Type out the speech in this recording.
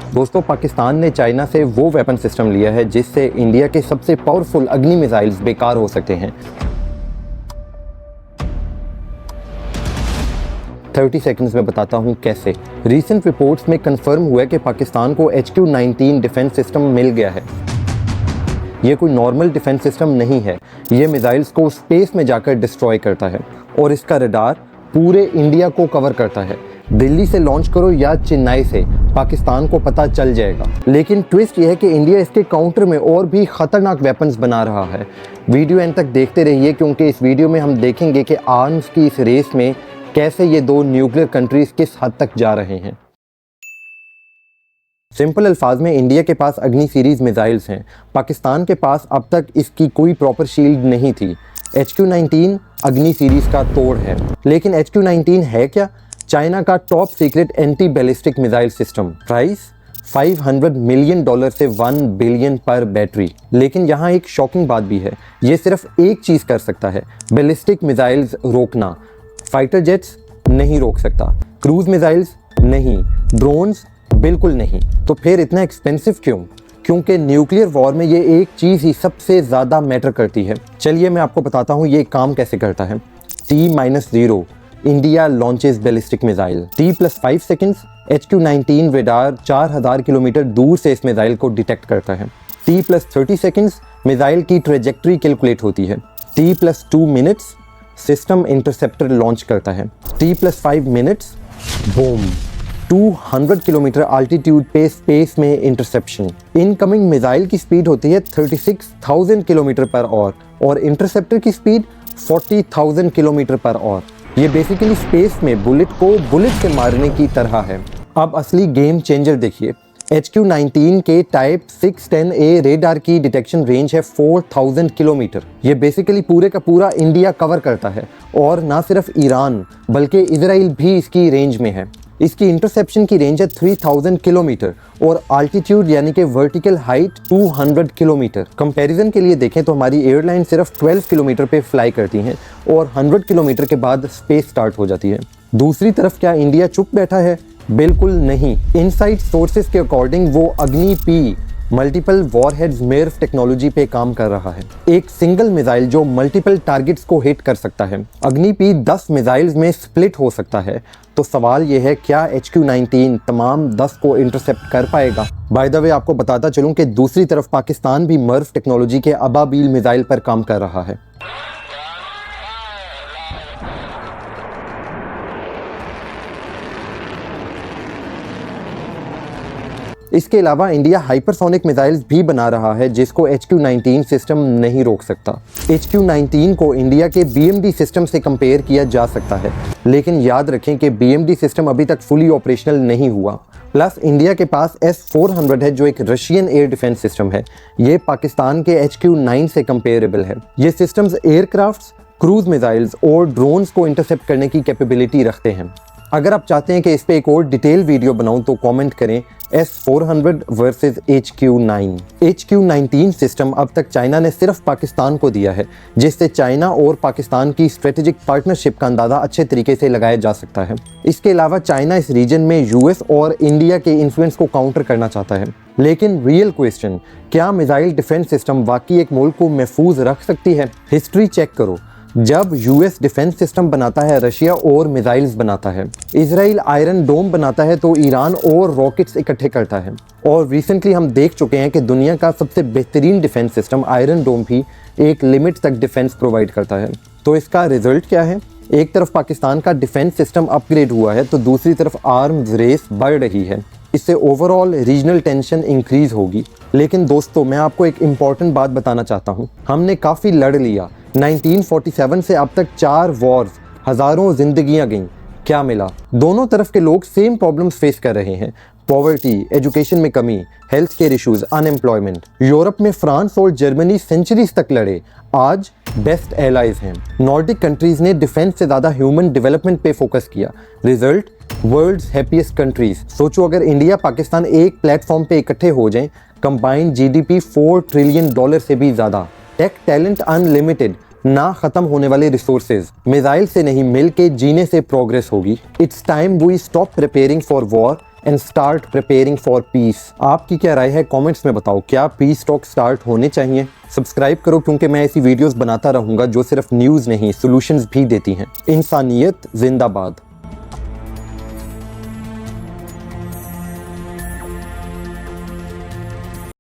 दोस्तों, पाकिस्तान ने चाइना से वो वेपन सिस्टम लिया है जिससे इंडिया के सबसे पावरफुल अग्नि मिसाइल्स बेकार हो सकते हैं। 30 सेकंड्स में बताता हूँ कैसे। रीसेंट रिपोर्ट्स में कंफर्म हुआ है कि पाकिस्तान को HQ-19 डिफेंस सिस्टम मिल गया है। ये कोई नॉर्मल डिफेंस सिस्टम नहीं है, ये मिसाइल्स को स्पेस में जाकर डिस्ट्रॉय करता है और इसका रडार पूरे इंडिया को कवर करता है। दिल्ली से लॉन्च करो या चेन्नई से, पाकिस्तान को पता चल जाएगा। लेकिन ट्विस्ट ये है कि इंडिया इसके काउंटर में और भी खतरनाक वेपन्स बना रहा है। वीडियो एंड तक देखते रहिए, क्योंकि इस वीडियो में हम देखेंगे कि आर्म्स की इस रेस में कैसे ये दो न्यूक्लियर कंट्रीज किस हद तक जा रहे हैं। सिंपल अल्फाज में, इंडिया के पास अग्नि सीरीज मिसाइल्स हैं, पाकिस्तान के पास अब तक इसकी कोई प्रॉपर शील्ड नहीं थी। HQ-19 अग्नि सीरीज का तोड़ है। लेकिन HQ-19 है क्या? चाइना का top secret anti ballistic missile system. Price $500 million से $1 बिलियन पर बैटरी। लेकिन यहाँ एक शॉकिंग बात भी है, ये सिर्फ एक चीज़ कर सकता है, बैलिस्टिक मिसाइल्स रोकना। फाइटर जेट्स नहीं रोक सकता, क्रूज मिसाइल्स नहीं, ड्रोन्स बिल्कुल नहीं। तो फिर इतना एक्सपेंसिव क्यों? क्योंकि न्यूक्लियर वॉर में ये एक चीज़ ही सबसे ज़्यादा मैटर करती है। चलिए मैं आपको बताता हूँ ये काम कैसे करता है। T-0 India launches ballistic missile. T+5 seconds HQ-19 radar 4000 kilometre दूर से इस मिसाइल को डिटेक्ट करता है। T+30 सेकंड्स मिसाइल की ट्रेजेक्ट्री कैलकुलेट होती है। T+2 minutes system interceptor launch करता है। T+5 minutes boom, 200 kilometre altitude पे स्पेस में इंटरसेप्शन। इनकमिंग मिसाइल की स्पीड होती है 36,000 किलोमीटर पर आवर और इंटरसेप्टर की स्पीड 40,000 किलोमीटर पर आवर। ये बेसिकली स्पेस में बुलेट को बुलेट से मारने की तरह है। अब असली गेम चेंजर देखिए। HQ-19 के टाइप 610A रेडार की डिटेक्शन रेंज है 4000 किलोमीटर। ये बेसिकली पूरे का पूरा इंडिया कवर करता है और ना सिर्फ ईरान बल्कि इजराइल भी इसकी रेंज में है। इसकी इंटरसेप्शन की रेंज है 3000 किलोमीटर और अल्टीट्यूड यानी कि वर्टिकल हाइट 200 किलोमीटर। कंपैरिजन के लिए देखें तो हमारी एयरलाइन सिर्फ 12 किलोमीटर पे फ्लाई करती हैं और 100 किलोमीटर के बाद स्पेस स्टार्ट हो जाती है। दूसरी तरफ क्या इंडिया चुप बैठा है? बिल्कुल नहीं। इनसाइड सोर्सेज के अकॉर्डिंग वो अग्नि-P मल्टीपल वॉरहेड्स मिर्व टेक्नोलॉजी पे काम कर रहा है। एक सिंगल मिसाइल जो मल्टीपल टारगेट्स को हिट कर सकता है। अग्नि-P 10 मिसाइल्स में स्प्लिट हो सकता है। तो सवाल ये है, क्या HQ-19 तमाम 10 को इंटरसेप्ट कर पाएगा? बाय द वे आपको बताता चलूं कि दूसरी तरफ पाकिस्तान भी मर्व टेक्नोलॉजी के अबाबील मिसाइल पर काम कर रहा है। इसके अलावा इंडिया हाइपरसोनिक मिसाइल्स भी बना रहा है जिसको HQ-19 सिस्टम नहीं रोक सकता। HQ-19 को इंडिया के BMD सिस्टम से कंपेयर किया जा सकता है, लेकिन याद रखें कि BMD सिस्टम अभी तक फुली ऑपरेशनल नहीं हुआ। प्लस इंडिया के पास S-400 है जो एक रशियन एयर डिफेंस सिस्टम है। ये पाकिस्तान के HQ-9 से कंपेरेबल है। ये सिस्टम्स एयरक्राफ्ट्स, क्रूज मिसाइल्स और ड्रोन्स को इंटरसेप्ट करने की कैपेबिलिटी रखते हैं। अगर आप चाहते हैं कि इस पे एक और डिटेल वीडियो बनाऊं तो कमेंट करें S-400 versus HQ-9। HQ-19 system अब तक चाइना ने सिर्फ पाकिस्तान को दिया है, जिससे चाइना और पाकिस्तान की स्ट्रेटेजिक पार्टनरशिप का अंदाज़ा अच्छे तरीके से लगाया जा सकता है। इसके अलावा चाइना इस रीजन में US और इंडिया के इन्फ्लुएंस को काउंटर करना चाहता है। लेकिन रियल क्वेश्चन, क्या मिसाइल डिफेंस सिस्टम वाकई एक मुल्क को महफूज रख सकती है? हिस्ट्री चेक करो। जब US डिफेंस सिस्टम बनाता है, रशिया और मिसाइल्स बनाता है। इजराइल आयरन डोम बनाता है तो ईरान और रॉकेट्स इकट्ठे करता है। और रिसेंटली हम देख चुके हैं कि दुनिया का सबसे बेहतरीन डिफेंस सिस्टम आयरन डोम भी एक लिमिट तक डिफेंस प्रोवाइड करता है। तो इसका रिजल्ट क्या है? एक तरफ पाकिस्तान का डिफेंस सिस्टम अपग्रेड हुआ है तो दूसरी तरफ आर्म्स रेस बढ़ रही है। इससे ओवरऑल रीजनल टेंशन इंक्रीज होगी। लेकिन दोस्तों, मैं आपको एक इम्पॉर्टेंट बात बताना चाहता हूँ। हमने काफ़ी लड़ लिया। 1947 से अब तक 4 वॉर्स, हज़ारों जिंदगियां गईं। क्या मिला? दोनों तरफ के लोग सेम प्रॉब्लम्स फेस कर रहे हैं। पॉवर्टी, एजुकेशन में कमी, health care issues, unemployment. Europe में फ्रांस और जर्मनी सेंचुरीज तक लड़े, आज बेस्ट एलाइज हैं। नॉर्डिक कंट्रीज ने डिफेंस से ज़्यादा ह्यूमन डेवलपमेंट पे फोकस किया। Result, world's happiest countries. सोचो अगर इंडिया पाकिस्तान एक प्लेटफॉर्म पे इकट्ठे हो जाएं, कंबाइंड GDP $4 ट्रिलियन से भी ज़्यादा, टेक टैलेंट अनलिमिटेड, ना खत्म होने वाले रिसोर्सेज, मिसाइल से नहीं मिल के जीने से प्रोग्रेस होगी। It's time we stop preparing for war and start preparing for peace. आपकी क्या राय है कमेंट्स में बताओ, क्या पीस टॉक स्टार्ट होने चाहिए? सब्सक्राइब करो क्योंकि मैं ऐसी वीडियोस बनाता रहूंगा जो सिर्फ न्यूज़ नहीं, सॉल्यूशंस भी देती हैं। इंसानियत जिंदाबाद।